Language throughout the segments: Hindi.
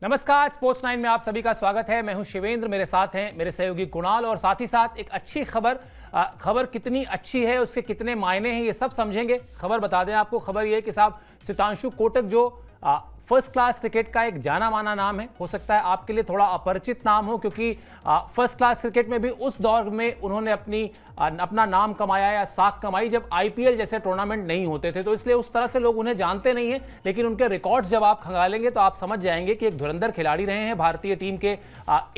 नमस्कार, स्पोर्ट्स 9 में आप सभी का स्वागत है। मैं हूं शिवेंद्र, मेरे साथ हैं मेरे सहयोगी कुणाल और साथ ही साथ एक अच्छी खबर कितनी अच्छी है, उसके कितने मायने हैं, ये सब समझेंगे। खबर बता दें आपको, खबर ये है कि साहब सितांशु कोटक जो फर्स्ट क्लास क्रिकेट का एक जाना माना नाम है, हो सकता है आपके लिए थोड़ा अपरिचित नाम हो, क्योंकि फर्स्ट क्लास क्रिकेट में भी उस दौर में उन्होंने अपना नाम कमाया या साख कमाई जब आईपीएल जैसे टूर्नामेंट नहीं होते थे, तो इसलिए उस तरह से लोग उन्हें जानते नहीं हैं। लेकिन उनके रिकॉर्ड्स जब आप खंगालेंगे तो आप समझ जाएंगे कि एक धुरंधर खिलाड़ी रहे हैं, भारतीय टीम के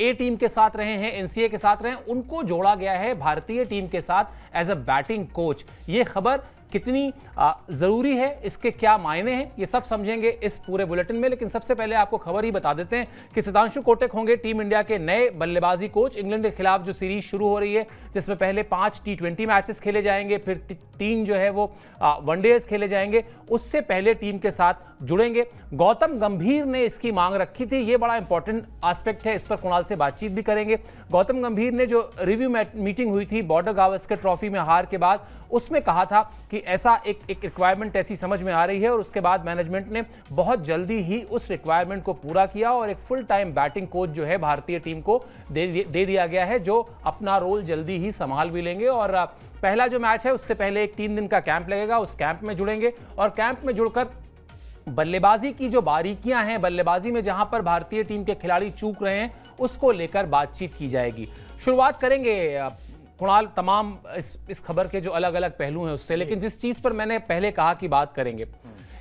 ए टीम के साथ रहे हैं, एनसीए के साथ रहे हैं, उनको जोड़ा गया है भारतीय टीम के साथ एज अ बैटिंग कोच। ये खबर कितनी जरूरी है, इसके क्या मायने हैं, ये सब समझेंगे इस पूरे बुलेटिन में। लेकिन सबसे पहले आपको खबर ही बता देते हैं कि सितांशु कोटक होंगे टीम इंडिया के नए बल्लेबाजी कोच। इंग्लैंड के खिलाफ जो सीरीज शुरू हो रही है, जिसमें पहले 5 T20 मैचेस खेले जाएंगे, फिर 3 जो है वो वनडेज खेले जाएंगे, उससे पहले टीम के साथ जुड़ेंगे। गौतम गंभीर ने इसकी मांग रखी थी, ये बड़ा इंपॉर्टेंट एस्पेक्ट है, इस पर कुणाल से बातचीत भी करेंगे। गौतम गंभीर ने जो रिव्यू मीटिंग हुई थी बॉर्डर गावस्कर ट्रॉफी में हार के बाद, उसमें कहा था कि ऐसा एक रिक्वायरमेंट ऐसी समझ में आ रही है, और उसके बाद मैनेजमेंट ने बहुत जल्दी ही उस रिक्वायरमेंट को पूरा किया और एक फुल टाइम बैटिंग कोच जो है भारतीय टीम को दे दिया गया है, जो अपना रोल जल्दी ही संभाल भी लेंगे। और पहला जो मैच है उससे पहले एक 3 दिन का कैंप लगेगा, उस कैंप में जुड़ेंगे और कैंप में जुड़कर बल्लेबाजी की जो बारीकियां हैं, बल्लेबाजी में जहां पर भारतीय टीम के खिलाड़ी चूक रहे हैं, उसको लेकर बातचीत की जाएगी। शुरुआत करेंगे कुणाल तमाम इस खबर के जो अलग अलग पहलू हैं उससे, लेकिन जिस चीज पर मैंने पहले कहा कि बात करेंगे,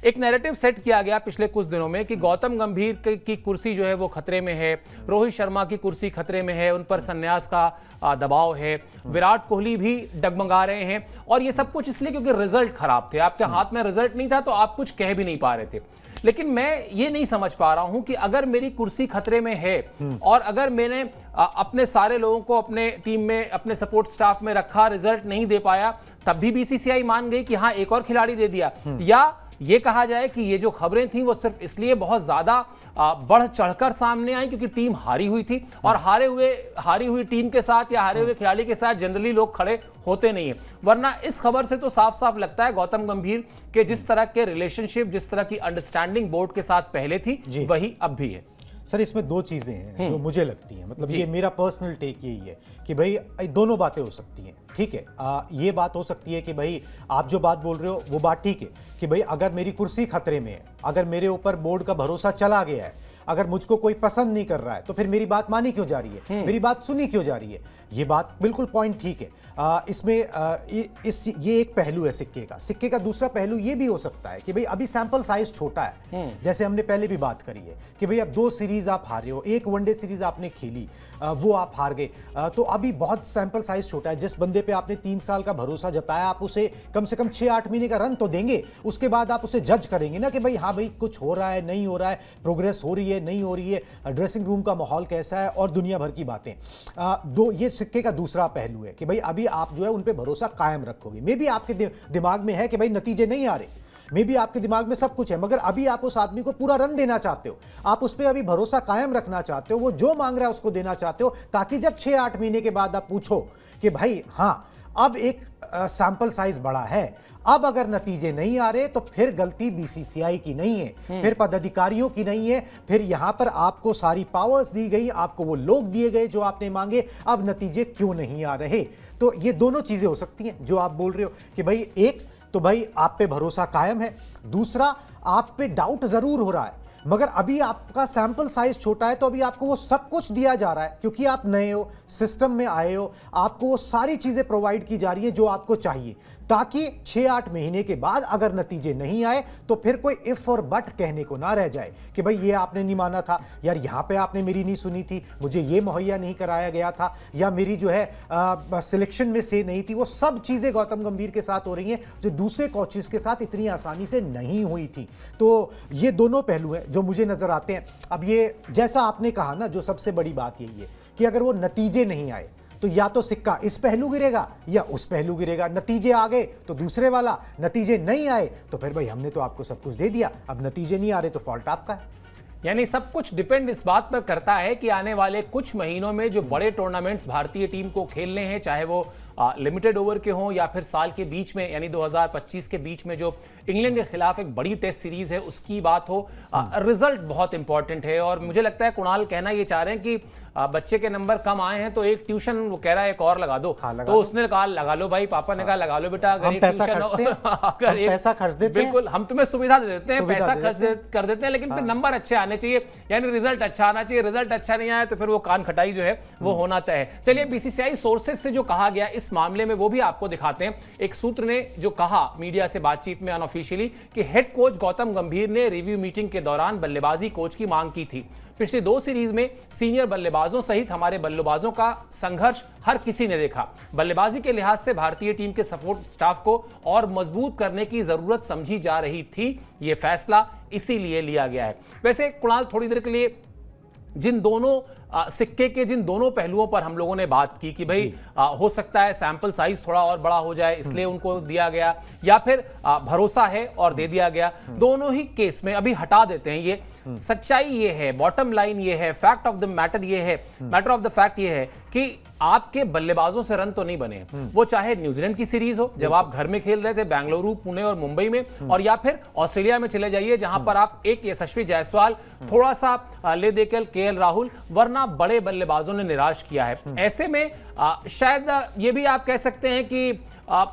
एक नैरेटिव सेट किया गया पिछले कुछ दिनों में कि गौतम गंभीर की कुर्सी जो है वो खतरे में है, रोहित शर्मा की कुर्सी खतरे में है, उन पर संन्यास का दबाव है, विराट कोहली भी डगमगा रहे हैं, और ये सब कुछ इसलिए क्योंकि रिजल्ट खराब थे, आपके हाथ में रिजल्ट नहीं था तो आप कुछ कह भी नहीं पा रहे थे। लेकिन मैं ये नहीं समझ पा रहा हूं कि अगर मेरी कुर्सी खतरे में है और अगर मैंने अपने सारे लोगों को अपने टीम में, अपने सपोर्ट स्टाफ में रखा, रिजल्ट नहीं दे पाया, तब भी बीसीसीआई मान गई कि हाँ एक और खिलाड़ी दे दिया, या ये कहा जाए कि ये जो खबरें थी वो सिर्फ इसलिए बहुत ज्यादा बढ़ चढ़कर सामने आई क्योंकि टीम हारी हुई थी, और हारी हुई टीम के साथ या हारे हुए खिलाड़ी के साथ जनरली लोग खड़े होते नहीं है। वरना इस खबर से तो साफ साफ लगता है गौतम गंभीर के जिस तरह के रिलेशनशिप, जिस तरह की अंडरस्टैंडिंग बोर्ड के साथ पहले थी, वही अब भी है। सर, इसमें 2 चीजें हैं जो मुझे लगती हैं, मतलब ये मेरा पर्सनल टेक यही है कि भाई दोनों बातें हो सकती हैं। ठीक है, ये बात हो सकती है कि भाई आप जो बात बोल रहे हो वो बात ठीक है कि भाई अगर मेरी कुर्सी खतरे में है, अगर मेरे ऊपर बोर्ड का भरोसा चला गया है, अगर मुझको कोई पसंद नहीं कर रहा है, तो फिर मेरी बात मानी क्यों जा रही है, मेरी बात सुनी क्यों जा रही है। ये बात बिल्कुल पॉइंट ठीक है। इसमें ये एक पहलू है सिक्के का। सिक्के का दूसरा पहलू ये भी हो सकता है कि भाई अभी सैंपल साइज छोटा है, जैसे हमने पहले भी बात करी है कि भाई अब 2 सीरीज आप हारे हो, 1 वनडे सीरीज आपने खेली, वो आप हार गए, तो अभी बहुत सैंपल साइज छोटा है। जिस बंदे पे आपने 3 साल का भरोसा जताया, आप उसे कम से कम 6-8 महीने का रन तो देंगे, उसके बाद आप उसे जज करेंगे ना कि भाई हाँ भाई कुछ हो रहा है, नहीं हो रहा है, प्रोग्रेस हो रही है, नहीं हो रही है, ड्रेसिंग रूम का माहौल कैसा है, और दुनिया भर की बातें। ये सिक्के का दूसरा पहलू है कि भाई अभी आप जो है उन पे भरोसा कायम रखोगे। मे बी आपके दिमाग में है कि भाई नतीजे नहीं आ रहे, मे बी आपके दिमाग में सब कुछ है, मगर अभी आप उस आदमी को पूरा रन देना चाहते हो, आप उस पर अभी भरोसा कायम रखना चाहते हो, वो जो मांग रहा है उसको देना चाहते हो, ताकि जब 6-8 महीने के बाद आप पूछो कि भाई हाँ अब एक सैंपल साइज बड़ा है, अब अगर नतीजे नहीं आ रहे, तो फिर गलती बीसीसीआई की नहीं है, फिर पदाधिकारियों की नहीं है, फिर यहां पर आपको सारी पावर्स दी गई, आपको वो लोग दिए गए जो आपने मांगे, अब नतीजे क्यों नहीं आ रहे। तो ये दोनों चीजें हो सकती हैं जो आप बोल रहे हो कि भाई एक तो भाई आप पे भरोसा कायम है, दूसरा आप पे डाउट जरूर हो रहा है, मगर अभी आपका सैंपल साइज छोटा है, तो अभी आपको वो सब कुछ दिया जा रहा है क्योंकि आप नए हो, सिस्टम में आए हो, आपको वो सारी चीजें प्रोवाइड की जा रही है जो आपको चाहिए, ताकि 6-8 महीने के बाद अगर नतीजे नहीं आए तो फिर कोई इफ और बट कहने को ना रह जाए कि भाई ये आपने नहीं माना था, यार यहाँ पे आपने मेरी नहीं सुनी थी, मुझे ये मुहैया नहीं कराया गया था, या मेरी जो है सिलेक्शन में से नहीं थी। वो सब चीजें गौतम गंभीर के साथ हो रही हैं जो दूसरे कोचेस के साथ इतनी आसानी से नहीं हुई थी। तो ये दोनों पहलू हैं जो मुझे नजर आते हैं। अब ये जैसा आपने कहा ना, जो सबसे बड़ी बात यही है कि अगर वो नतीजे नहीं आए तो या तो सिक्का इस पहलू गिरेगा या उस पहलू गिरेगा। नतीजे आ गए तो दूसरे वाला, नतीजे नहीं आए तो फिर भाई हमने तो आपको सब कुछ दे दिया, अब नतीजे नहीं आ रहे तो फॉल्ट आपका है। यानी सब कुछ डिपेंड इस बात पर करता है कि आने वाले कुछ महीनों में जो बड़े टूर्नामेंट्स भारतीय टीम को खेलने हैं, चाहे वो लिमिटेड ओवर के हों या फिर साल के बीच में यानी 2025 के बीच में जो इंग्लैंड के खिलाफ एक बड़ी टेस्ट सीरीज है उसकी बात हो, रिजल्ट बहुत इंपॉर्टेंट है। और मुझे लगता है कुणाल कहना ये चाह रहे हैं कि बच्चे के नंबर कम आए हैं तो एक ट्यूशन, वो कह रहा है एक और लगा दो। तो उसने कहा लगा लो भाई, पापा ने कहा लगा लो बेटा, अगर पैसा खर्च देते हैं, बिल्कुल हम तुम्हें सुविधा दे देते हैं, पैसा खर्च कर देते हैं, लेकिन फिर नंबर अच्छे आने चाहिए, यानी रिजल्ट अच्छा आना चाहिए। रिजल्ट अच्छा नहीं आया तो फिर वो कान खटाई जो है वो होना तय है। चलिए बीसीसीआई सोर्सेज से जो कहा गया इस मामले में वो भी आपको दिखाते हैं। एक सूत्र ने जो कहा मीडिया से बातचीत में अनऑफिशियली कि हेड कोच गौतम गंभीर ने रिव्यू मीटिंग के दौरान बल्लेबाजी कोच की मांग की थी। पिछली 2 सीरीज में सीनियर बल्लेबाजों सहित हमारे बल्लेबाजों का संघर्ष हर किसी ने देखा। बल्लेबाजी के लिहाज से भारतीय टीम के सपोर्ट स्टाफ को और मजबूत करने की जरूरत समझी जा रही थी। यह फैसला इसीलिए लिया गया है। वैसे कुणाल, थोड़ी देर के लिए जिन दोनों सिक्के के जिन दोनों पहलुओं पर हम लोगों ने बात की कि भाई हो सकता है सैंपल साइज थोड़ा और बड़ा हो जाए इसलिए उनको दिया गया, या फिर भरोसा है और दे दिया गया, दोनों ही केस में अभी हटा देते हैं। ये सच्चाई ये है, बॉटम लाइन ये है, फैक्ट ऑफ द मैटर ये है, मैटर ऑफ द फैक्ट ये है कि आपके बल्लेबाजों से रन तो नहीं बने। वो चाहे न्यूजीलैंड की सीरीज हो जब आप घर में खेल रहे थे बेंगलुरु, पुणे और मुंबई में, और या फिर ऑस्ट्रेलिया में चले जाइए जहां पर आप एक यशस्वी जायसवाल, थोड़ा सा ले देकर केएल राहुल, वरना बड़े बल्लेबाजों ने निराश किया है। ऐसे में शायद ये भी आप कह सकते हैं कि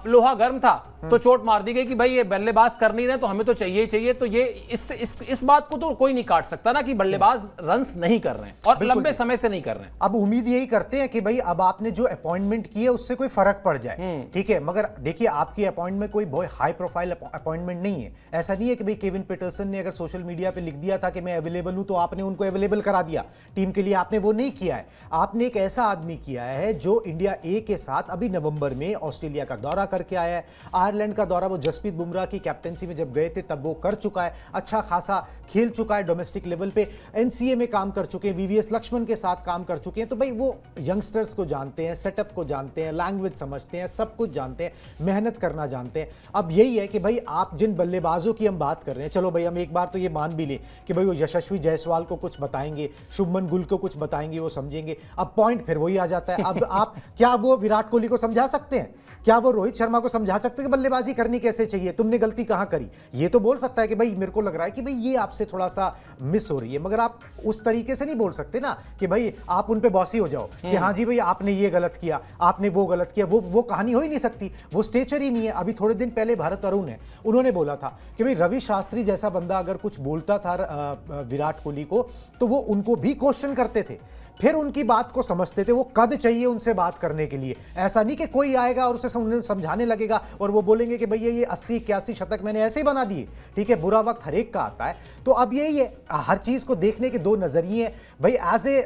लोहा गर्म था तो चोट मार दी गई कि भाई ये बल्लेबाज कर नहीं रहे तो हमें तो चाहिए ही चाहिए। तो ये इस बात को तो कोई नहीं काट सकता ना कि बल्लेबाज रन्स नहीं कर रहे हैं और लंबे समय से नहीं कर रहे हैं। अब उम्मीद यही करते हैं कि भाई अब आपने जो अपॉइंटमेंट की है उससे कोई फर्क पड़ जाए, ठीक है। मगर देखिए आपकी अपॉइंटमेंट कोई बहुत हाई प्रोफाइल अपॉइंटमेंट नहीं है। ऐसा नहीं है कि भाई केविन पीटरसन ने अगर सोशल मीडिया पे लिख दिया था कि मैं अवेलेबल हूं तो आपने उनको अवेलेबल करा दिया टीम के लिए। आपने वो नहीं किया है। आपने एक ऐसा आदमी किया है जो इंडिया ए के साथ अभी नवंबर में ऑस्ट्रेलिया का दौरा करके आया है। आयरलैंड का दौरा वो जसप्रीत बुमराह की कैप्टेंसी में जब गए थे तब वो कर चुका है। अच्छा खासा खेल चुका है डोमेस्टिक लेवल पे, एनसीए में काम कर चुके हैं, वीवीएस लक्ष्मण के साथ काम कर चुके हैं। तो भाई वो यंगस्टर्स को जानते हैं, सेटअप को जानते हैं, लैंग्वेज समझते हैं, सब कुछ जानते हैं, मेहनत करना जानते हैं। अब यही है कि भाई आप जिन बल्लेबाजों की हम बात कर रहे हैं, चलो भाई हम एक बार तो ये मान भी लें कि भाई वो यशस्वी जायसवाल को कुछ बताएंगे, शुभमन गुल को कुछ बताएंगे, वो समझेंगे। अब पॉइंट फिर वही आ जाता है। अब आप क्या वो विराट कोहली को समझा सकते हैं? क्या वो रोहित शर्मा को समझा सकते हैं कि बल्लेबाजी करनी कैसे चाहिए, तुमने गलती कहां करी? ये तो बोल सकता है कि भाई मेरे को लग रहा है कि भाई ये आपसे थोड़ा सा मिस हो रही है, मगर आप उस तरीके से नहीं बोल सकते ना कि भाई आप उन पे बॉसी हो जाओ कि हाँ जी भाई आपने ये गलत किया, आपने वो गलत किया। वो कहानी हो ही नहीं सकती, वो स्टेचर ही नहीं है। अभी थोड़े दिन पहले भारत अरुण है, उन्होंने बोला था कि भाई रवि शास्त्री जैसा बंदा अगर कुछ बोलता था विराट कोहली को तो वो उनको भी क्वेश्चन करते थे, फिर उनकी बात को समझते थे। वो कद चाहिए उनसे बात करने के लिए। ऐसा नहीं कि कोई आएगा और उसे समझाने लगेगा और वो बोलेंगे कि भैया ये 80-81 शतक मैंने ऐसे ही बना दिए। ठीक है, बुरा वक्त हर एक का आता है। तो अब यही है, हर चीज को देखने के दो नजरिए हैं। भाई as a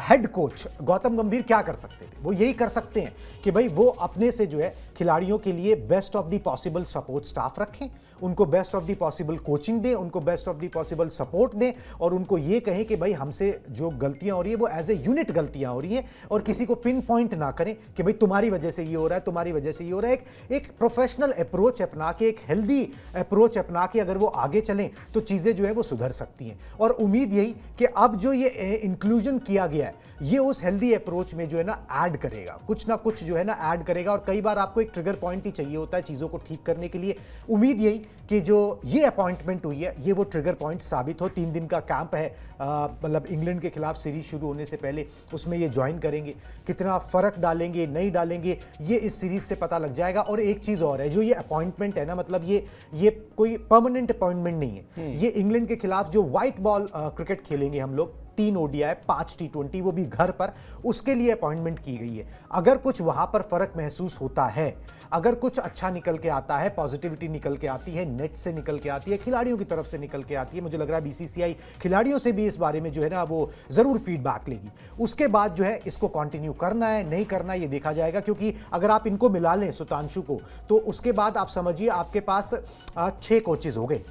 head coach Gautam Gambhir क्या कर सकते थे? वो यही कर सकते हैं कि भाई वो अपने से जो है खिलाड़ियों के लिए best of the possible support staff रखें, उनको best of the possible coaching दें, उनको best of the possible support दें, और उनको ये कहें कि भाई हमसे जो गलतियां हो रही है वो एज ए यूनिट गलतियां हो रही हैं, और किसी को पिन पॉइंट ना करें कि भाई तुम्हारी वजह से ये हो रहा है, तुम्हारी वजह से ये हो रहा है। एक प्रोफेशनल अप्रोच अपना के, एक हेल्दी अप्रोच अपना के अगर वो आगे चलें तो चीज़ें जो है वो सुधर सकती हैं। और उम्मीद यही कि अब जो ये इंक्लूजन किया गया है ये उस हेल्दी अप्रोच में जो है ना ऐड करेगा, कुछ ना कुछ जो है ना ऐड करेगा। और कई बार आपको एक ट्रिगर पॉइंट ही चाहिए होता है चीज़ों को ठीक करने के लिए। उम्मीद यही कि जो ये अपॉइंटमेंट हुई है ये वो ट्रिगर पॉइंट साबित हो। 3 दिन का कैंप है, मतलब इंग्लैंड के खिलाफ सीरीज शुरू होने से पहले उसमें ये ज्वाइन करेंगे। कितना फर्क डालेंगे नहीं डालेंगे ये इस सीरीज से पता लग जाएगा। और एक चीज़ और है, जो ये अपॉइंटमेंट है ना, मतलब ये कोई परमानेंट अपॉइंटमेंट नहीं है। ये इंग्लैंड के खिलाफ जो व्हाइट बॉल क्रिकेट खेलेंगे हम लोग, 3 ओडीआई 5 T20, वो भी घर पर, उसके लिए अपॉइंटमेंट की गई है। अगर कुछ वहां पर फर्क महसूस होता है, अगर कुछ अच्छा निकल के आता है, पॉजिटिविटी निकल के आती है, नेट से निकल के आती है, खिलाड़ियों की तरफ से निकल के आती है, मुझे लग रहा है बीसीसीआई खिलाड़ियों से भी इस बारे में जो है ना वो जरूर फीडबैक लेगी। उसके बाद जो है इसको कंटिन्यू करना है नहीं करना है ये देखा जाएगा। क्योंकि अगर आप इनको मिला लें सुतांशु को, तो उसके बाद आप समझिए आपके पास 6 कोचेज हो गए।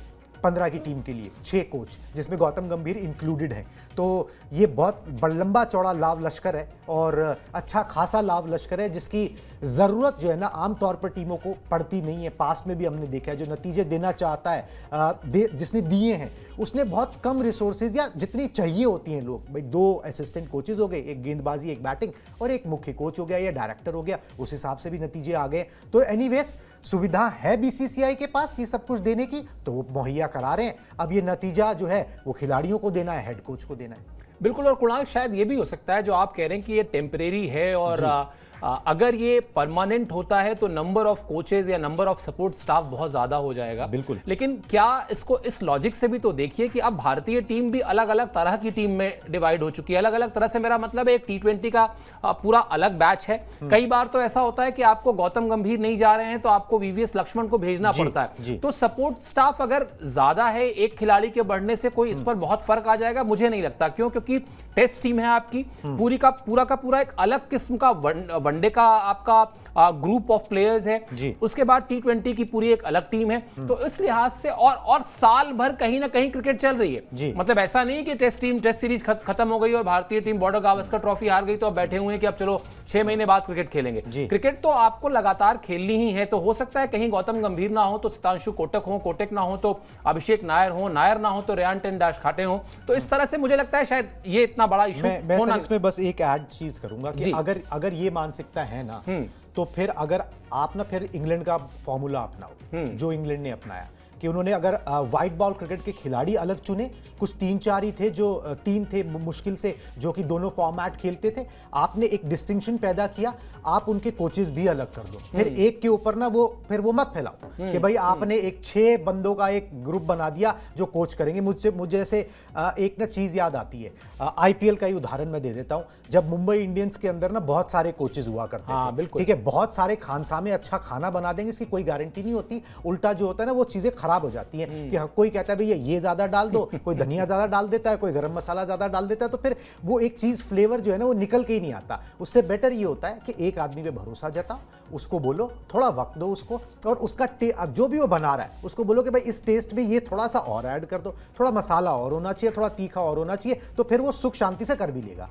15 की टीम के लिए 6 कोच, जिसमें गौतम गंभीर इंक्लूडेड हैं। तो ये बहुत लंबा चौड़ा लाव लश्कर है और अच्छा खासा लाव लश्कर है, जिसकी ज़रूरत जो है ना आमतौर पर टीमों को पड़ती नहीं है। पास्ट में भी हमने देखा है, जो नतीजे देना चाहता है जिसने दिए हैं उसने बहुत कम रिसोर्सेज या जितनी चाहिए होती हैं लोग, भाई 2 असिस्टेंट कोचेज हो गए, एक गेंदबाजी एक बैटिंग और एक मुख्य कोच हो गया या डायरेक्टर हो गया, उस हिसाब से भी नतीजे आ गए। तो एनीवेज सुविधा है बीसीसीआई के पास ये सब कुछ देने की, तो वो मुहैया करा रहे हैं। अब ये नतीजा जो है वो खिलाड़ियों को देना है, हेड कोच को देना है। बिल्कुल। और कुणाल, शायद ये भी हो सकता है जो आप कह रहे हैं कि ये टेम्परेरी है, और अगर ये परमानेंट होता है तो नंबर ऑफ कोचेज या नंबर ऑफ सपोर्ट स्टाफ बहुत ज्यादा हो जाएगा। बिल्कुल। लेकिन क्या इसको इस लॉजिक से भी तो देखिए कि अब भारतीय टीम भी अलग अलग तरह की टीम में डिवाइड हो चुकी है। अलग अलग तरह से मेरा मतलब है, एक T20 का पूरा अलग बैच है। कई बार तो ऐसा होता है कि आपको गौतम गंभीर नहीं जा रहे हैं तो आपको VVS लक्ष्मण को भेजना पड़ता है। तो सपोर्ट स्टाफ अगर ज्यादा है एक खिलाड़ी के बढ़ने से कोई इस पर बहुत फर्क आ जाएगा? मुझे नहीं लगता। क्यों? क्योंकि टेस्ट टीम है आपकी, पूरा का पूरा एक अलग किस्म का वनडे का आपका ग्रुप ऑफ प्लेयर्स है, उसके बाद T20 की पूरी एक अलग टीम है। तो इस लिहाज से और साल भर कहीं ना कहीं क्रिकेट चल रही है। मतलब ऐसा नहीं कि टेस्ट सीरीज खत्म हो गई और भारतीय टीम बॉर्डर गावस्कर ट्रॉफी हार गई तो अब बैठे हुए हैं कि अब चलो 6 महीने बाद क्रिकेट खेलेंगे। क्रिकेट तो आपको लगातार खेलनी ही है। तो हो सकता है कहीं गौतम गंभीर ना हो तो सितांशु कोटक हो, कोटक ना हो तो अभिषेक नायर हो, नायर ना हो तो रेयान टेंडाश खाटे हो। तो इस तरह से मुझे लगता है शायद ये इतना बड़ा इशू मैं इसमें बस एक ऐड चीज करूंगा कि अगर ये मानसिकता है ना, तो फिर अगर आप ना फिर इंग्लैंड का फॉर्मूला अपनाओ जो इंग्लैंड ने अपनाया, कि उन्होंने अगर व्हाइट बॉल क्रिकेट के खिलाड़ी अलग चुने, कुछ 3-4 ही थे, जो 3 थे मुश्किल से जो कि दोनों फॉर्मेट खेलते थे, आपने एक डिस्टिंक्शन पैदा किया, आप उनके कोचेस भी अलग कर दो। फिर एक के ऊपर ना फिर वो मत फैलाओ कि भाई आपने एक 6 बंदों का एक ग्रुप बना दिया जो कोच करेंगे। मुझे से एक ना चीज याद आती है, IPL का ही उदाहरण मैं दे देता हूं। जब मुंबई इंडियंस के अंदर ना बहुत सारे कोचेस हुआ करते थे, ठीक है, बहुत सारे खानसामे अच्छा खाना बना देंगे, इसकी कोई गारंटी नहीं होती। उल्टा जो होता है ना वो चीजें खराब हो जाती हैं कि कोई कहता है भैया ये ज्यादा डाल दो, कोई धनिया ज्यादा डाल देता है, कोई गरम मसाला ज्यादा डाल देता है, तो फिर वो एक चीज फ्लेवर जो है ना वो निकल के ही नहीं आता। उससे बेटर ये होता है कि एक आदमी पे भरोसा जताओ, उसको बोलो, थोड़ा वक्त दो उसको, और उसका जो भी वो बना रहा है उसको बोलो कि भाई इस टेस्ट में ये थोड़ा सा और ऐड कर दो, थोड़ा मसाला और होना चाहिए, थोड़ा तीखा और होना चाहिए, तो फिर वो सुख शांति से कर भी लेगा।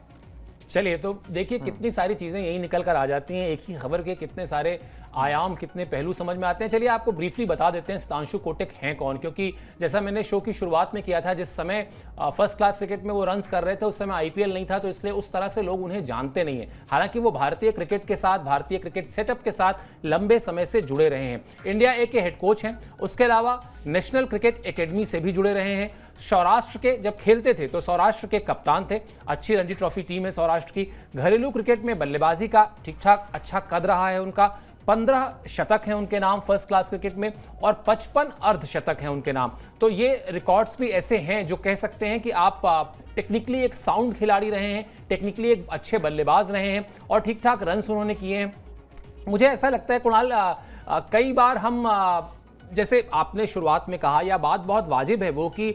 चलिए, तो देखिए कितनी सारी चीजें यही निकल कर आ जाती हैं। एक ही खबर के कितने सारे आयाम, कितने पहलू समझ में आते हैं। चलिए आपको ब्रीफली बता देते हैं सितांशु कोटक हैं कौन, क्योंकि जैसा मैंने शो की शुरुआत में किया था, जिस समय फर्स्ट क्लास क्रिकेट में वो रन्स कर रहे थे उस समय IPL नहीं था, तो इसलिए उस तरह से लोग उन्हें जानते नहीं हैं। हालांकि वो भारतीय क्रिकेट के साथ, भारतीय क्रिकेट सेटअप के साथ लंबे समय से जुड़े रहे हैं। इंडिया ए के हेड कोच हैं, उसके अलावा नेशनल क्रिकेट एकेडमी से भी जुड़े रहे हैं। सौराष्ट्र के जब खेलते थे तो सौराष्ट्र के कप्तान थे, अच्छी रणजी ट्रॉफी टीम है सौराष्ट्र की। घरेलू क्रिकेट में बल्लेबाजी का ठीक ठाक अच्छा कद रहा है उनका। 15 शतक हैं उनके नाम फर्स्ट क्लास क्रिकेट में और 55 अर्धशतक हैं उनके नाम। तो ये रिकॉर्ड्स भी ऐसे हैं जो कह सकते हैं कि आप टेक्निकली एक साउंड खिलाड़ी रहे हैं, टेक्निकली एक अच्छे बल्लेबाज रहे हैं और ठीक ठाक रन्स उन्होंने किए हैं। मुझे ऐसा लगता है कुणाल, कई बार हम जैसे आपने शुरुआत में कहा, या बात बहुत वाजिब है वो कि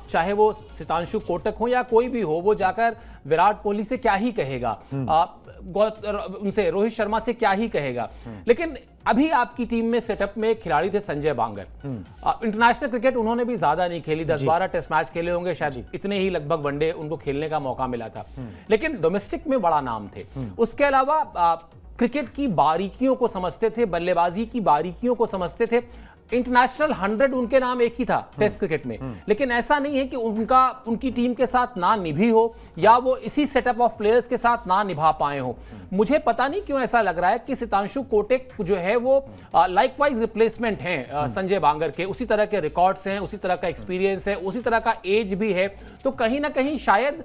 चाहे वो सितांशु कोटक हो या कोई भी हो, वो जाकर विराट कोहली से क्या ही कहेगा, उनसे रोहित शर्मा से क्या ही कहेगा। लेकिन अभी आपकी टीम में सेटअप में एक खिलाड़ी थे संजय बांगर। इंटरनेशनल क्रिकेट उन्होंने भी ज्यादा नहीं खेली, 10-12 टेस्ट मैच खेले होंगे शायद, इतने ही लगभग वनडे उनको खेलने का मौका मिला था, लेकिन डोमेस्टिक में बड़ा नाम थे। उसके अलावा क्रिकेट की बारीकियों को समझते थे, बल्लेबाजी की बारीकियों को समझते थे। इंटरनेशनल 100 उनके नाम एक ही था टेस्ट क्रिकेट में, लेकिन ऐसा नहीं है कि उनकी टीम के साथ ना निभी हो या वो इसी सेटअप ऑफ प्लेयर्स के साथ ना निभा पाए हो। मुझे पता नहीं क्यों ऐसा लग रहा है कि सितांशु कोटक जो है वो लाइकवाइज रिप्लेसमेंट हैं संजय बांगर के। उसी तरह के रिकॉर्ड्स हैं, उसी तरह का एक्सपीरियंस है, उसी तरह का एज भी है। तो कहीं ना कहीं शायद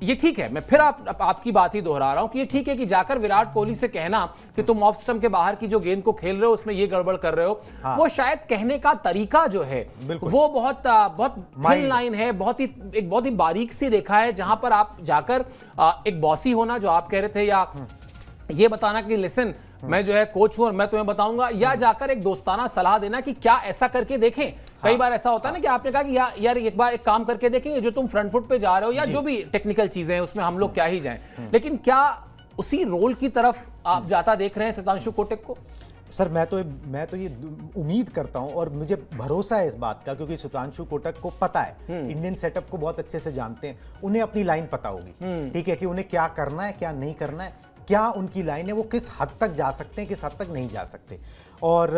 ये ठीक है, मैं फिर आपकी बात ही दोहरा रहा हूं कि ये ठीक है कि जाकर विराट कोहली से कहना कि तुम ऑफ स्टंप के बाहर की जो गेंद को खेल रहे हो उसमें ये गड़बड़ कर रहे हो, वो शायद कहने का तरीका जो है वो बहुत थिन लाइन है, एक बहुत ही बारीक सी रेखा है, जहां पर आप जाकर एक बॉसी होना जो आप कह रहे थे, या ये बताना कि लिसन मैं जो है कोच हूं और मैं तुम्हें बताऊंगा, या जाकर एक दोस्ताना सलाह देना कि क्या ऐसा करके देखें। कई बार ऐसा होता है ना कि आपने कहा कि यार एक बार एक काम करके देखें, जो तुम फ्रंट फुट पे जा रहे हो या जो भी टेक्निकल चीजें हैं उसमें हम लोग क्या ही जाएं, लेकिन क्या उसी रोल की तरफ आप जाता देख रहे हैं सितांशु कोटक को? सर मैं तो ये उम्मीद करता हूं और मुझे भरोसा है इस बात का, क्योंकि सुधांशु कोटक को पता है, इंडियन सेटअप को बहुत अच्छे से जानते हैं, उन्हें अपनी लाइन पता होगी, ठीक है, कि उन्हें क्या करना है क्या नहीं करना है, क्या उनकी लाइन है, वो किस हद तक जा सकते हैं किस हद तक नहीं जा सकते। और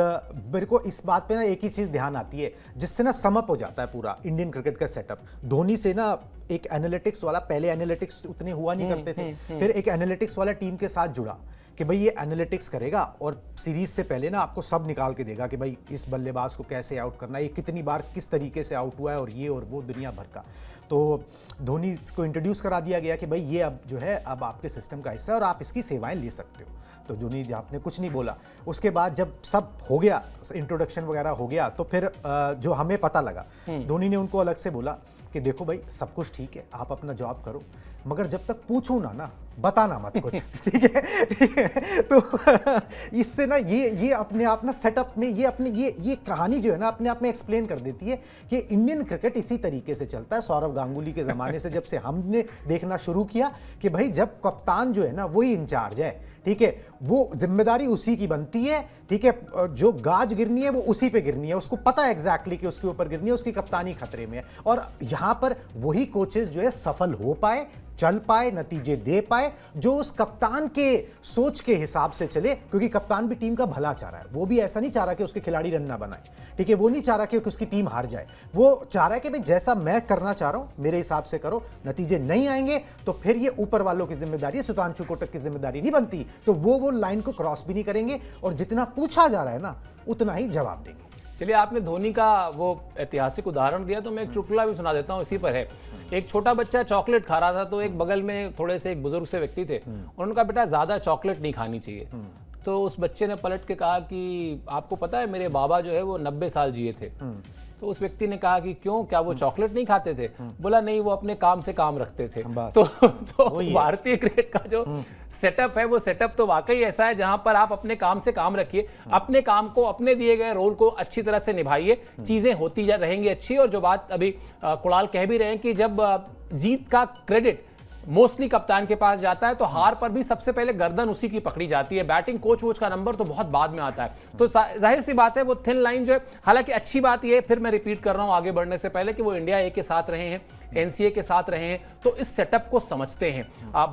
मेरे को इस बात पे ना एक ही चीज़ ध्यान आती है जिससे ना समअप हो जाता है पूरा इंडियन क्रिकेट का सेटअप। धोनी से ना एक एनालिटिक्स वाला, पहले एनालिटिक्स उतने हुआ नहीं करते थे, फिर एक एनालिटिक्स वाला टीम के साथ जुड़ा कि भाई ये एनालिटिक्स करेगा और सीरीज से पहले ना आपको सब निकाल के देगा कि भाई इस बल्लेबाज को कैसे आउट करना है, ये कितनी बार किस तरीके से आउट हुआ है और ये और वो दुनिया भर का। तो धोनी को इंट्रोड्यूस करा दिया गया कि भाई ये अब जो है अब आपके सिस्टम का हिस्सा है और आप इसकी सेवाएं ले सकते हो। तो धोनी आपने कुछ नहीं बोला। उसके बाद जब सब हो गया, इंट्रोडक्शन वगैरह हो गया, तो फिर जो हमें पता लगा, धोनी ने उनको अलग से बोला कि देखो भाई सब कुछ ठीक है, आप अपना जॉब करो, मगर जब तक पूछूं ना बताना मत कुछ। ठीक है तो इससे ना ये अपने आप ना सेटअप में ये कहानी जो है ना अपने आप में एक्सप्लेन कर देती है कि इंडियन क्रिकेट इसी तरीके से चलता है। सौरव गांगुली के ज़माने से जब से हमने देखना शुरू किया कि भाई जब कप्तान जो है ना वही इंचार्ज है, ठीक है, वो जिम्मेदारी उसी की बनती है, ठीक है, जो गाज गिरनी है वो उसी पे गिरनी है, उसको पता है एग्जैक्टली कि उसके ऊपर गिरनी है, उसकी कप्तानी खतरे में है। और यहाँ पर वही कोचेस जो है सफल हो पाए, चल पाए, नतीजे दे पाए, जो उस कप्तान के सोच के हिसाब से चले, क्योंकि कप्तान भी टीम का भला चाह रहा है। वो भी ऐसा नहीं चाह रहा कि उसके खिलाड़ी रन ना बनाए, ठीक है, वो नहीं चाह रहा कि उसकी टीम हार जाए, वो चाह रहा है कि भाई जैसा मैं करना चाह रहा हूं मेरे हिसाब से करो, नतीजे नहीं आएंगे तो फिर ये ऊपर वालों की जिम्मेदारी है, सुधांशु कोटक की जिम्मेदारी नहीं बनती। तो वो लाइन को क्रॉस भी नहीं करेंगे और जितना पूछा जा रहा है ना उतना ही जवाब देंगे। चलिए, आपने धोनी का वो ऐतिहासिक उदाहरण दिया तो मैं एक चुटकुला भी सुना देता हूँ, इसी पर है। एक छोटा बच्चा चॉकलेट खा रहा था, तो एक बगल में थोड़े से एक बुजुर्ग से व्यक्ति थे, उन्होंने कहा बेटा ज़्यादा चॉकलेट नहीं खानी चाहिए। तो उस बच्चे ने पलट के कहा कि आपको पता है मेरे बाबा जो है वो 90 साल जिए थे। तो उस व्यक्ति ने कहा कि क्यों, क्या वो चॉकलेट नहीं खाते थे? बोला नहीं, वो अपने काम से काम रखते थे। तो भारतीय क्रिकेट का जो सेटअप है वो सेटअप तो वाकई ऐसा है जहां पर आप अपने काम से काम रखिए, अपने काम को, अपने दिए गए रोल को अच्छी तरह से निभाइए, चीजें होती जा रहेंगी अच्छी। और जो बात अभी कुणाल कह भी रहे हैं कि जब जीत का क्रेडिट मोस्टली कप्तान के पास जाता है तो हार पर भी सबसे पहले गर्दन उसी की पकड़ी जाती है। बैटिंग कोच वोच का नंबर तो बहुत बाद में आता है। तो जाहिर सी बात है वो थिन लाइन जो है, हालांकि अच्छी बात ये है, फिर मैं रिपीट कर रहा हूं आगे बढ़ने से पहले, कि वो इंडिया ए के साथ रहे हैं, एनसीए के साथ रहे हैं, तो इस सेटअप को समझते हैं।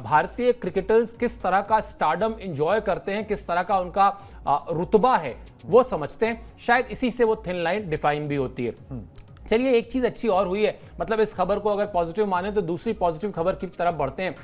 भारतीय क्रिकेटर्स किस तरह का स्टारडम एंजॉय करते हैं, किस तरह का उनका रुतबा है वो समझते हैं। शायद इसी से वो थिन लाइन डिफाइन भी होती है। चलिए, एक चीज अच्छी और हुई है, मतलब इस खबर को अगर पॉजिटिव माने तो दूसरी पॉजिटिव खबर की तरफ बढ़ते हैं।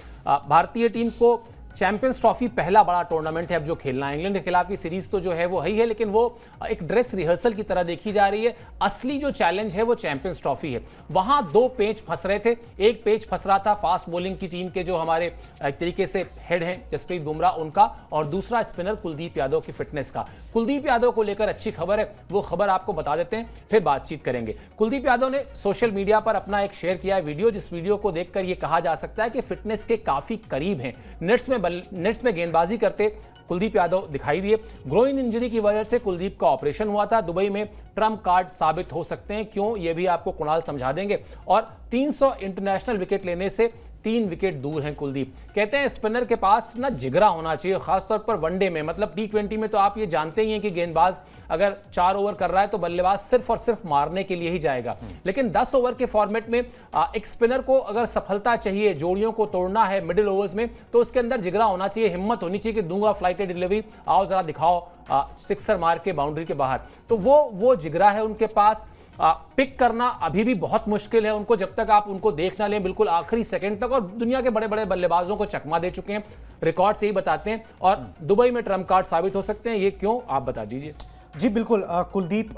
भारतीय टीम को चैंपियंस ट्रॉफी पहला बड़ा टूर्नामेंट है अब जो खेलना है। इंग्लैंड के खिलाफ की सीरीज तो जो है वो ही है, लेकिन वो एक ड्रेस रिहर्सल की तरह देखी जा रही है। असली जो चैलेंज है वो चैंपियंस ट्रॉफी है। वहां दो पेच फंस रहे थे। एक पेच फंस रहा था फास्ट बॉलिंग की टीम के जो हमारे एक तरीके से हेड हैं जसप्रीत बुमराह उनका, और दूसरा स्पिनर कुलदीप यादव की फिटनेस का। कुलदीप यादव को लेकर अच्छी खबर है, वो खबर आपको बता देते हैं, फिर बातचीत करेंगे। कुलदीप यादव ने सोशल मीडिया पर अपना एक शेयर किया है वीडियो, जिस वीडियो को देखकर यह कहा जा सकता है कि फिटनेस के काफी करीब हैं। नेट्स में गेंदबाजी करते कुलदीप यादव दिखाई दिए। ग्रोइन इंजरी की वजह से कुलदीप का ऑपरेशन हुआ था। दुबई में ट्रम्प कार्ड साबित हो सकते हैं, क्यों ये भी आपको कुणाल समझा देंगे। और 300 इंटरनेशनल विकेट लेने से 3 विकेट दूर हैं कुलदीप। कहते हैं स्पिनर के पास ना जिगरा होना चाहिए, खासतौर पर वनडे में। मतलब T20 में तो आप ये जानते ही हैं कि गेंदबाज अगर 4 ओवर कर रहा है तो बल्लेबाज सिर्फ और सिर्फ मारने के लिए ही जाएगा, लेकिन 10 ओवर के फॉर्मेट में एक स्पिनर को अगर सफलता चाहिए, जोड़ियों को तोड़ना है मिडिल ओवर्स में, तो उसके अंदर जिगरा होना चाहिए, हिम्मत होनी चाहिए कि दूंगा फ्लाइटेड डिलीवरी, आओ जरा दिखाओ सिक्सर मार के बाउंड्री के बाहर। तो वो जिगरा है उनके पास। पिक करना अभी भी बहुत मुश्किल है उनको, जब तक आप उनको देख ना लें बिल्कुल आखिरी सेकंड तक। और दुनिया के बड़े बड़े बल्लेबाजों को चकमा दे चुके हैं, रिकॉर्ड से ही बताते हैं। और दुबई में ट्रम्प कार्ड साबित हो सकते हैं, ये क्यों आप बता दीजिए। जी बिल्कुल, कुलदीप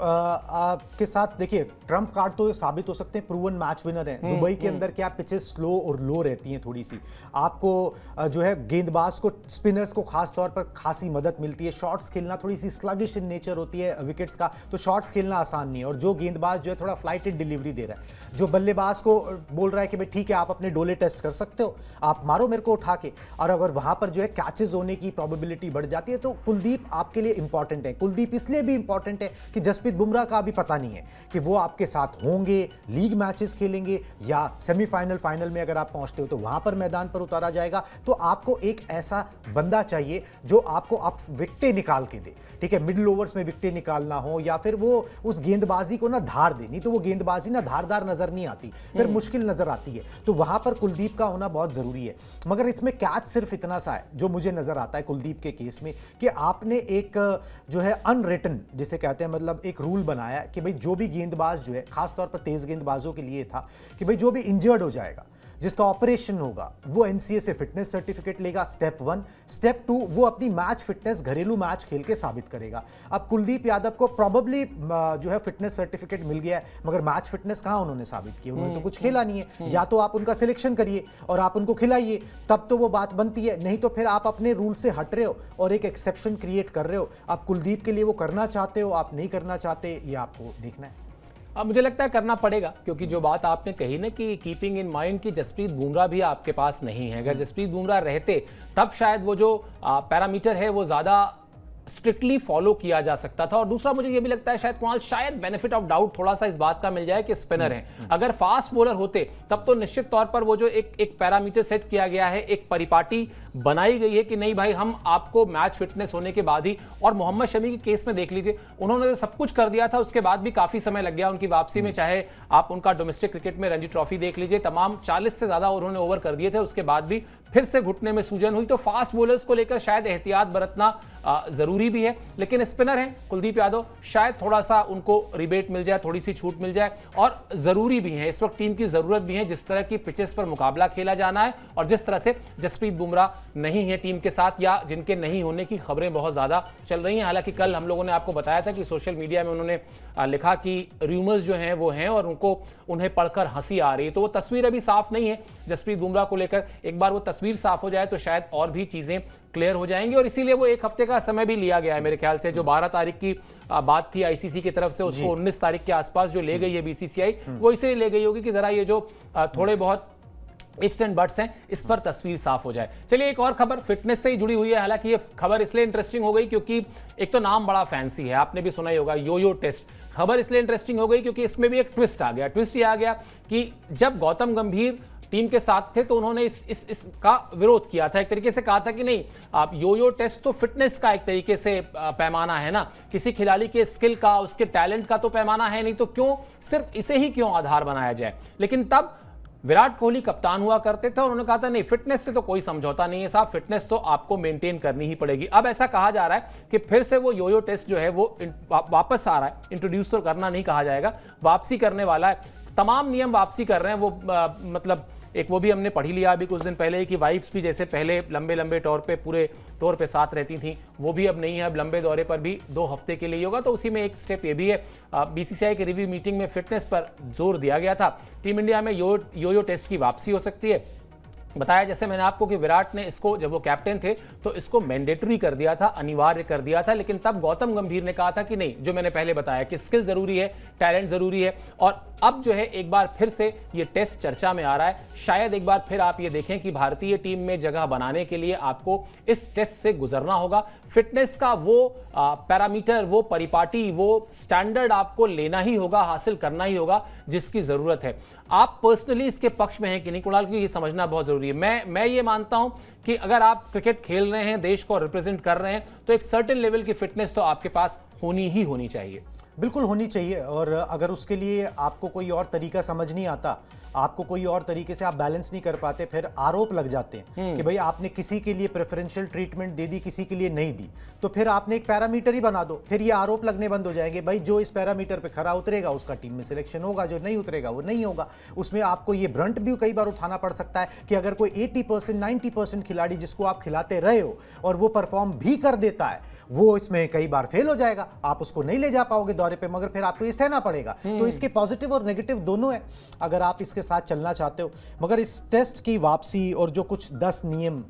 के साथ देखिए ट्रम्प कार्ड तो साबित हो सकते हैं, प्रूवन मैच विनर हैं। दुबई के अंदर क्या पिचेस स्लो और लो रहती हैं थोड़ी सी, आपको जो है गेंदबाज को, स्पिनर्स को खास तौर पर खासी मदद मिलती है। शॉट्स खेलना थोड़ी सी स्लगिश इन नेचर होती है विकेट्स का, तो शॉट्स खेलना आसान नहीं है। और जो गेंदबाज जो है थोड़ा फ्लाइटेड डिलीवरी दे रहा है, जो बल्लेबाज को बोल रहा है कि भाई ठीक है आप अपने डोले टेस्ट कर सकते हो, आप मारो मेरे को उठा के, और अगर वहां पर जो है कैचेस होने की प्रोबेबिलिटी बढ़ जाती है, तो कुलदीप आपके लिए इंपॉर्टेंट है। कुलदीप इसलिए भी इंपॉर्टेंट है कि जसप्रीत बुमराह का अभी पता नहीं है कि वो आपके साथ होंगे, लीग मैचेस खेलेंगे या सेमीफाइनल फाइनल में अगर आप पहुंचते हो तो वहां पर मैदान पर उतारा जाएगा। तो आपको एक ऐसा बंदा चाहिए जो आपको आप विकेटें निकाल के दे, ठीक है, मिडिल ओवर्स में विकेटें निकालना हो या फिर वो उस गेंदबाजी को ना धार दे, नहीं तो वो गेंदबाजी ना धारदार नजर नहीं आती, फिर मुश्किल नजर आती है। तो वहां पर कुलदीप का होना बहुत जरूरी है। मगर इसमें कैच सिर्फ इतना सा है जो मुझे नजर आता है कुलदीप के केस में कि आपने एक जो है अनरिटन जिसे कहते हैं, मतलब एक रूल बनाया कि भाई जो भी गेंदबाज जो है, खासतौर पर तेज गेंदबाजों के लिए था कि भाई जो भी इंजर्ड हो जाएगा, जिसका ऑपरेशन होगा, वो एनसीए से फिटनेस सर्टिफिकेट लेगा, स्टेप 1। स्टेप 2, वो अपनी मैच फिटनेस घरेलू मैच खेल के साबित करेगा। अब कुलदीप यादव को प्रॉबेबली जो है फिटनेस सर्टिफिकेट मिल गया है, मगर मैच फिटनेस कहां उन्होंने साबित की? उन्होंने तो कुछ खेला नहीं है। या तो आप उनका सिलेक्शन करिए और आप उनको खिलाइए, तब तो वो बात बनती है, नहीं तो फिर आप अपने रूल से हट रहे हो और एक एक्सेप्शन क्रिएट कर रहे हो। आप कुलदीप के लिए वो करना चाहते हो, आप नहीं करना चाहते, ये आपको देखना है। अब मुझे लगता है करना पड़ेगा, क्योंकि जो बात आपने कही ना कि कीपिंग इन माइंड कि जसप्रीत बुमराह भी आपके पास नहीं है, अगर जसप्रीत बुमराह रहते तब शायद वो जो पैरामीटर है वो ज़्यादा स्ट्रिक्टली फॉलो किया जा सकता था। और दूसरा मुझे ये भी लगता है शायद कुणाल, शायद बेनिफिट ऑफ डाउट थोड़ा सा इस बात का मिल जाए कि स्पिनर हैं। अगर फास्ट बॉलर होते तब तो निश्चित तौर पर वो जो एक पैरामीटर सेट किया गया है, एक परिपाटी बनाई गई है कि नहीं भाई हम आपको मैच फिटनेस होने के बाद ही, और मोहम्मद शमी के केस में देख लीजिए, उन्होंने तो सब कुछ कर दिया था, उसके बाद भी काफी समय लग गया उनकी वापसी में। चाहे आप उनका डोमेस्टिक क्रिकेट में रणजी ट्रॉफी देख लीजिए, तमाम 40 से ज्यादा उन्होंने ओवर कर दिए थे, उसके बाद भी फिर से घुटने में सूजन हुई। तो फास्ट बॉलर्स को लेकर शायद एहतियात बरतना जरूरी भी है, लेकिन स्पिनर हैं कुलदीप यादव, शायद थोड़ा सा उनको रिबेट मिल जाए, थोड़ी सी छूट मिल जाए, और जरूरी भी है, इस वक्त टीम की जरूरत भी है। जिस तरह की पिचेस पर मुकाबला खेला जाना है और जिस तरह से जसप्रीत बुमराह नहीं है टीम के साथ, या जिनके नहीं होने की खबरें बहुत ज्यादा चल रही हैं। हालांकि कल हम लोगों ने आपको बताया था कि सोशल मीडिया में उन्होंने लिखा कि रूमर्स जो हैं वो हैं और उन्हें पढ़कर हंसी आ रही है। तो वो तस्वीर अभी साफ नहीं है जसप्रीत बुमराह को लेकर। एक बार वो तस्वीर साफ हो जाए तो शायद और भी चीजें क्लियर हो जाएंगी, और इसीलिए वो एक हफ्ते का समय भी लिया गया है मेरे ख्याल से। जो 12 तारीख की बात थी आईसीसी की तरफ से, उसको 19 तारीख के आसपास जो ले गई है बीसीसीआई, वो इसलिए ले गई होगी कि जरा ये जो थोड़े बहुत इफ्स एंड बट्स हैं इस पर तस्वीर साफ हो जाए। चलिए एक और खबर फिटनेस से ही जुड़ी हुई है। हालांकि ये खबर इसलिए इंटरेस्टिंग हो गई क्योंकि एक तो नाम बड़ा फैंसी है, आपने भी सुना ही होगा, योयो टेस्ट। खबर इसलिए इंटरेस्टिंग हो गई क्योंकि इसमें भी एक ट्विस्ट आ गया। ट्विस्ट ये आ गया कि जब गौतम गंभीर टीम के साथ थे तो उन्होंने इसका विरोध किया था। एक तरीके से कहा था कि नहीं, आप योयो टेस्ट तो फिटनेस का एक तरीके से पैमाना है ना, किसी खिलाड़ी के स्किल का, उसके टैलेंट का तो पैमाना है नहीं, तो क्यों सिर्फ इसे ही क्यों आधार बनाया जाए। लेकिन तब विराट कोहली कप्तान हुआ करते थे और उन्होंने कहा था नहीं, फिटनेस से तो कोई समझौता नहीं है साहब, फिटनेस तो आपको मेंटेन करनी ही पड़ेगी। अब ऐसा कहा जा रहा है कि फिर से वो योयो टेस्ट जो है वो वापस आ रहा है। इंट्रोड्यूस तो करना नहीं कहा जाएगा, वापसी करने वाला है। तमाम नियम वापसी कर रहे हैं वो, मतलब एक वो भी हमने पढ़ी लिया अभी कुछ दिन पहले कि वाइफ्स भी जैसे पहले लंबे लंबे टूर पे, पूरे टूर पे साथ रहती थी, वो भी अब नहीं है। अब लंबे दौरे पर भी 2 हफ्ते के लिए ही होगा। तो उसी में एक स्टेप ये भी है, बीसीसीआई की रिव्यू मीटिंग में फिटनेस पर जोर दिया गया था। टीम इंडिया में योयो टेस्ट की वापसी हो सकती है। बताया जैसे मैंने आपको कि विराट ने इसको, जब वो कैप्टन थे तो इसको मैंडेटरी कर दिया था, अनिवार्य कर दिया था, लेकिन तब गौतम गंभीर ने कहा था कि नहीं, जो मैंने पहले बताया कि स्किल जरूरी है, टैलेंट जरूरी है। और अब जो है एक बार फिर से ये टेस्ट चर्चा में आ रहा है। शायद एक बार फिर आप ये देखें कि भारतीय टीम में जगह बनाने के लिए आपको इस टेस्ट से गुजरना होगा। फिटनेस का वो पैरामीटर, वो परिपाटी, वो स्टैंडर्ड आपको लेना ही होगा, हासिल करना ही होगा जिसकी जरूरत है। आप पर्सनली इसके पक्ष में हैं कि नहीं कुणाल, की ये समझना बहुत जरूरी है। मैं ये मानता हूं कि अगर आप क्रिकेट खेल रहे हैं, देश को रिप्रेजेंट कर रहे हैं, तो एक सर्टेन लेवल की फिटनेस तो आपके पास होनी ही होनी चाहिए। बिल्कुल होनी चाहिए। और अगर उसके लिए आपको कोई और तरीका समझ नहीं आता, आपको कोई और तरीके से आप बैलेंस नहीं कर पाते, फिर आरोप लग जाते हैं कि भाई आपने किसी के लिए प्रेफरेंशियल ट्रीटमेंट दे दी, किसी के लिए नहीं दी, तो फिर आपने एक पैरामीटर ही बना दो। फिर ये आरोप लगने बंद हो जाएंगे, भाई जो इस पैरामीटर पे खरा उतरेगा उसका टीम में सिलेक्शन होगा, जो नहीं उतरेगा वो नहीं होगा। उसमें आपको ये ब्रंट भी कई बार उठाना पड़ सकता है कि अगर कोई 80% 90% खिलाड़ी जिसको आप खिलाते रहे हो और वो परफॉर्म भी कर देता है, वो इसमें कई बार फेल हो जाएगा, आप उसको नहीं ले जा पाओगे दौरे पे, मगर फिर आपको ये सहना पड़ेगा। तो इसके पॉजिटिव और नेगेटिव दोनों है अगर आप इसके साथ चलना चाहते हो। मगर इस टेस्ट की वापसी और जो कुछ 10 नियम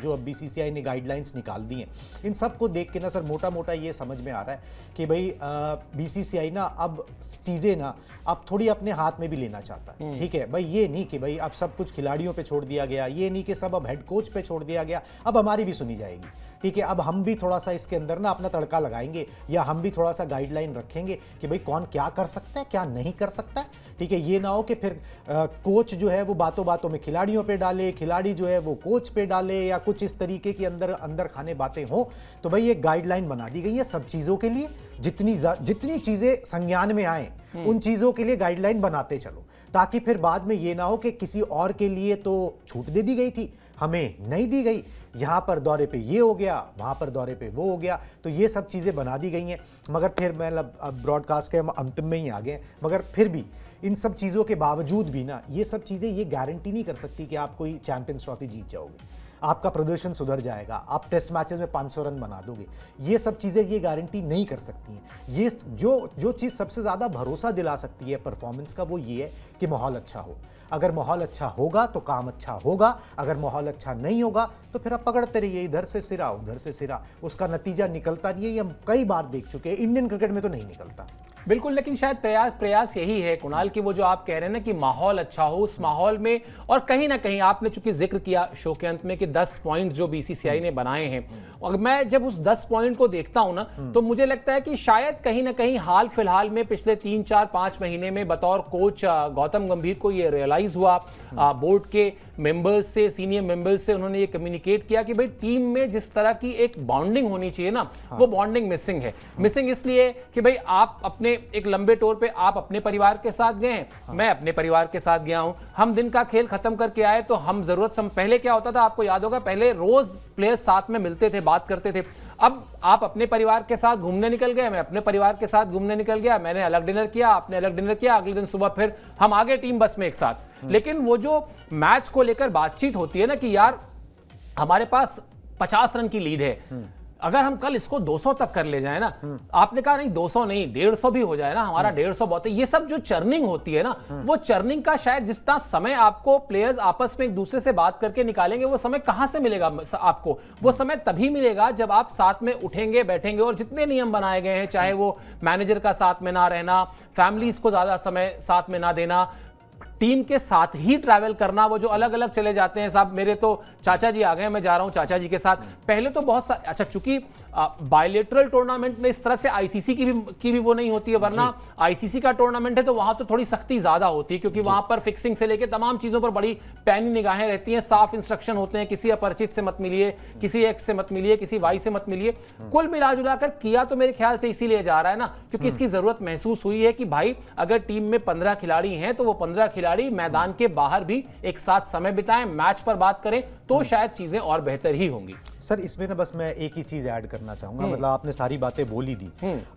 जो अब बीसीसीआई ने गाइडलाइंस निकाल दी हैं, इन सब को देख के ना सर मोटा मोटा ये समझ में आ रहा है कि भाई बीसीसीआई ना अब चीज़ें ना अब थोड़ी अपने हाथ में भी लेना चाहता है। ठीक है भाई, ये नहीं कि भाई अब सब कुछ खिलाड़ियों पे छोड़ दिया गया, ये नहीं कि सब अब हेड कोच पे छोड़ दिया गया, अब हमारी भी सुनी जाएगी। ठीक है, अब हम भी थोड़ा सा इसके अंदर ना अपना तड़का लगाएंगे, या हम भी थोड़ा सा गाइडलाइन रखेंगे कि भाई कौन क्या कर सकता है, क्या नहीं कर सकता है। ठीक है, ये ना हो कि फिर कोच जो है वो बातों बातों में खिलाड़ियों पे डाले, खिलाड़ी जो है वो कोच पे डाले, या कुछ इस तरीके की अंदर खाने बातें हो। तो भाई एक गाइडलाइन बना दी गई है सब चीज़ों के लिए, जितनी चीज़ें संज्ञान में आए उन चीज़ों के लिए गाइडलाइन बनाते चलो, ताकि फिर बाद में ये ना हो कि किसी और के लिए तो छूट दे दी गई थी, हमें नहीं दी गई, यहाँ पर दौरे पे ये हो गया, वहाँ पर दौरे पे वो हो गया। तो ये सब चीज़ें बना दी गई हैं। मगर फिर मैं अब ब्रॉडकास्ट के हम अंतिम में ही आ गए, मगर फिर भी इन सब चीज़ों के बावजूद भी ना ये सब चीज़ें ये गारंटी नहीं कर सकती कि आप कोई चैंपियंस ट्रॉफी जीत जाओगे, आपका प्रदर्शन सुधर जाएगा, आप टेस्ट मैचेस में 500 रन बना दोगे। ये सब चीज़ें ये गारंटी नहीं कर सकती हैं। ये जो चीज़ सबसे ज़्यादा भरोसा दिला सकती है परफॉर्मेंस का, वो ये है कि माहौल अच्छा हो। अगर माहौल अच्छा होगा तो काम अच्छा होगा, अगर माहौल अच्छा नहीं होगा तो फिर आप पकड़ते रहिए, इधर से सिरा उधर से सिरा, उसका नतीजा निकलता नहीं है। ये हम कई बार देख चुके हैं, इंडियन क्रिकेट में तो नहीं निकलता। बिल्कुल, लेकिन शायद प्रयास यही है कुणाल कि वो जो आप कह रहे हैं ना कि माहौल अच्छा हो, उस माहौल में, और कहीं ना कहीं आपने चूंकि जिक्र किया शो के अंत में कि 10 पॉइंट जो बीसीसीआई ने बनाए हैं, और मैं जब उस 10 पॉइंट को देखता हूं ना तो मुझे लगता है कि शायद कहीं ना कहीं हाल फिलहाल में पिछले 3, 4, 5 महीने में बतौर कोच गौतम गंभीर को ये रियलाइज हुआ, बोर्ड के मेंबर्स से, सीनियर मेंबर्स से उन्होंने ये कम्युनिकेट किया कि भाई टीम में जिस तरह की एक बॉन्डिंग होनी चाहिए ना, वो बॉन्डिंग मिसिंग है। मिसिंग इसलिए कि भाई आप अपने एक लंबे टूर पे आप अपने परिवार के साथ गए हैं, मैं अपने परिवार के साथ गया हूं, हम दिन का खेल खत्म करके आए तो हम जरूरत पहले क्या होता था आपको याद होगा, पहले रोज प्लेयर्स साथ में मिलते थे, बात करते थे। अब आप अपने परिवार के साथ घूमने निकल गए, मैं अपने परिवार के साथ घूमने निकल गया, मैंने अलग डिनर किया, आपने अलग डिनर किया, अगले दिन सुबह फिर हम आगे टीम बस में एक साथ। लेकिन वो जो मैच को लेकर बातचीत होती है ना कि यार हमारे पास 50 रन की लीड है, अगर हम कल इसको 200 तक कर ले जाए ना, आपने कहा नहीं 200 नहीं 150 भी हो जाए ना, हमारा 150 बहुत है। ये सब जो चर्निंग होती है ना, वो चर्निंग का शायद जितना समय आपको प्लेयर्स आपस में एक दूसरे से बात करके निकालेंगे, वो समय कहां से मिलेगा आपको? वो समय तभी मिलेगा जब आप साथ में उठेंगे, बैठेंगे, और जितने नियम बनाए गए हैं, चाहे वो मैनेजर का साथ में ना रहना, फैमिलीज को ज्यादा समय साथ में ना देना, टीम के साथ ही ट्रैवल करना, वो जो अलग अलग चले जाते हैं, साहब मेरे तो चाचा जी आ गए, मैं जा रहा हूं चाचा जी के साथ। पहले तो बहुत अच्छा, चूंकि बायलेटरल टूर्नामेंट में इस तरह से आईसीसी की भी वो नहीं होती है, वरना आईसीसी का टूर्नामेंट है तो वहां तो थोड़ी सख्ती ज्यादा होती है, क्योंकि वहां पर फिक्सिंग से लेकर तमाम चीजों पर बड़ी पैनी निगाहें रहती हैं, साफ इंस्ट्रक्शन होते हैं, किसी अपरिचित से मत मिलिए, किसी एक्स से मत मिलिए, किसी वाई से मत मिलिए। कुल मिलाजुलाकर किया तो मेरे ख्याल से इसीलिए जा रहा है ना, क्योंकि इसकी जरूरत महसूस हुई है कि भाई अगर टीम में 15 खिलाड़ी हैं तो वो 15 खिलाड़ी मैदान के बाहर भी एक साथ समय बिताएं, मैच पर बात करें, तो शायद चीजें और बेहतर ही होंगी। सर इसमें ना बस मैं एक ही चीज ऐड करना चाहूंगा, मतलब आपने सारी बातें बोली दी,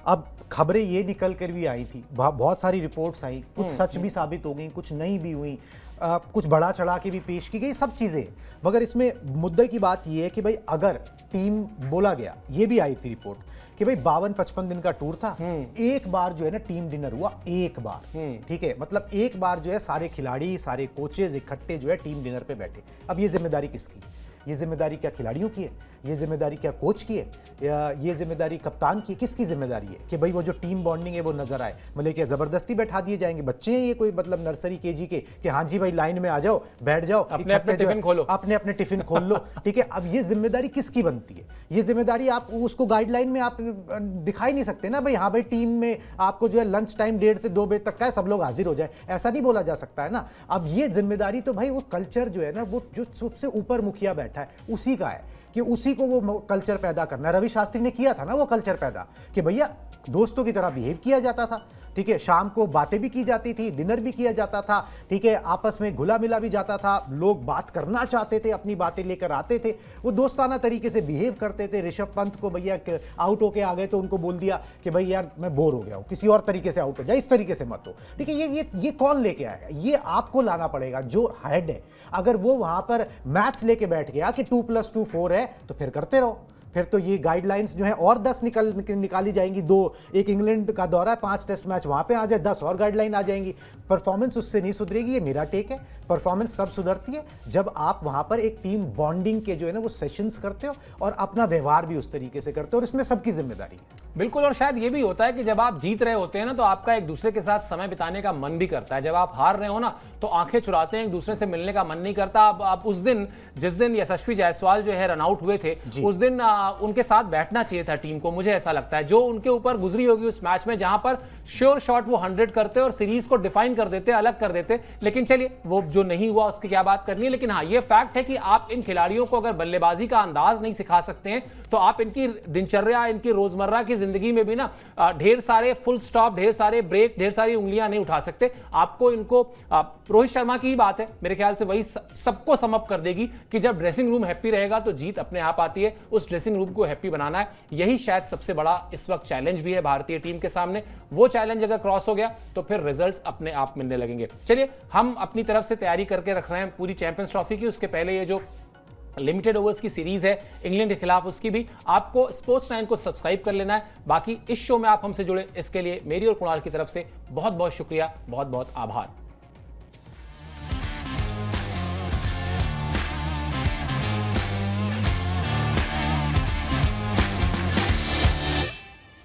अब खबरें ये निकल कर भी आई थी, बहुत सारी रिपोर्ट्स आई, कुछ सच भी साबित हो गई, कुछ नहीं भी हुई, कुछ बढ़ा चढ़ा के भी पेश की गई, सब चीजें। मगर इसमें मुद्दे की बात ये है कि भाई अगर टीम, बोला गया, ये भी आई थी रिपोर्ट कि भाई 52-55 दिन का टूर था, एक बार जो है ना टीम डिनर हुआ, एक बार, ठीक है, मतलब एक बार जो है सारे खिलाड़ी, सारे कोचेज इकट्ठे जो है टीम डिनर पे बैठे। अब ये जिम्मेदारी किसकी? ये जिम्मेदारी क्या खिलाड़ियों की है? ये जिम्मेदारी क्या कोच की है? या ये जिम्मेदारी कप्तान की? किसकी जिम्मेदारी है कि भाई वो जो टीम बॉन्डिंग है वो नजर आए? मतलब क्या जबरदस्ती बैठा दिए जाएंगे? बच्चे हैं ये कोई, मतलब नर्सरी केजी के, कि हाँ जी भाई लाइन में आ जाओ, बैठ जाओ, अपने अपने टिफिन खोलो, अपने अपने टिफिन खोल लो, ठीक है। अब ये जिम्मेदारी किसकी बनती है? ये जिम्मेदारी आप उसको गाइडलाइन में आप दिखाई नहीं सकते ना भाई, हाँ भाई टीम में आपको जो है लंच टाइम 1:30 से 2 बजे तक का है, सब लोग हाजिर हो जाए, ऐसा नहीं बोला जा सकता है ना। अब ये जिम्मेदारी तो भाई वो कल्चर जो है ना, वो जो सबसे ऊपर मुखिया बैठा है उसी का है, कि उसी को वो कल्चर पैदा करना है। रवि शास्त्री ने किया था ना वो कल्चर पैदा, कि भैया दोस्तों की तरह बिहेव किया जाता था, ठीक है, शाम को बातें भी की जाती थी, डिनर भी किया जाता था, ठीक है, आपस में घुला मिला भी जाता था, लोग बात करना चाहते थे, अपनी बातें लेकर आते थे, वो दोस्ताना तरीके से बिहेव करते थे। ऋषभ पंत को भैया आउट होके आ गए तो उनको बोल दिया कि भाई यार मैं बोर हो गया हूं, किसी और तरीके से आउट हो जाए, इस तरीके से मत हो, ठीक है। ये कौन लेके आएगा? ये आपको लाना पड़ेगा, जो हेड है। अगर वो वहां पर मैथ्स लेके बैठ गया कि 2+2 4 है, तो फिर करते रहो, फिर तो ये गाइडलाइंस जो है और 10 निकाली जाएंगी। 2 एक इंग्लैंड का दौरा है, 5 टेस्ट मैच वहां पे आ जाए, 10 और गाइडलाइन आ जाएंगी। परफॉर्मेंस उससे नहीं सुधरेगी, ये मेरा टेक है। परफॉर्मेंस तब सुधरती है जब आप वहां पर एक टीम बॉन्डिंग के जो है ना वो सेशंस करते हो और अपना व्यवहार भी उस तरीके से करते हो, और इसमें सबकी जिम्मेदारी है। बिल्कुल, और शायद ये भी होता है कि जब आप जीत रहे होते हैं ना तो आपका एक दूसरे के साथ समय बिताने का मन भी करता है। जब आप हार रहे हो ना तो आंखें चुराते हैं, एक दूसरे से मिलने का मन नहीं करता। आप उस दिन, जिस दिन यशस्वी जायसवाल जो है रन आउट हुए थे, उस दिन उनके साथ बैठना चाहिए था टीम को, मुझे ऐसा लगता है। जो उनके ऊपर गुजरी होगी उस मैच में, जहां पर श्योर शॉट वो 100 करते और सीरीज को डिफाइन कर देते, अलग कर देते। लेकिन चलिए, वो जो नहीं हुआ उसकी क्या बात करनी है। लेकिन हाँ, ये फैक्ट है कि आप इन खिलाड़ियों को अगर बल्लेबाजी का अंदाज नहीं सिखा सकते हैं तो आप इनकी दिनचर्या, इनकी रोजमर्रा की जिंदगी में भी ना ढेर सारे फुल स्टॉप, ढेर सारे ब्रेक, ढेर सारी उंगलियां नहीं उठा सकते। आपको इनको रोहित शर्मा की ही बात है, मेरे ख्याल से वही सबको सम अप कर देगी कि जब ड्रेसिंग रूम हैप्पी रहेगा तो जीत अपने आप आती है। उस ड्रेसिंग रूम को हैप्पी बनाना है, यही शायद सबसे बड़ा इस वक्त चैलेंज भी है भारतीय टीम के सामने। वो चैलेंज अगर क्रॉस हो गया तो फिर रिजल्ट्स अपने आप मिलने लगेंगे। चलिए, हम अपनी तरफ से तैयारी करके रख रहे हैं पूरी चैंपियंस ट्रॉफी की। उसके पहले ये जो लिमिटेड ओवर्स की सीरीज है इंग्लैंड के खिलाफ, उसकी भी आपको स्पोर्ट्स 9 को सब्सक्राइब कर लेना है। बाकी इस शो में आप हमसे जुड़े इसके लिए मेरी और कुणाल की तरफ से बहुत बहुत शुक्रिया, बहुत बहुत आभार।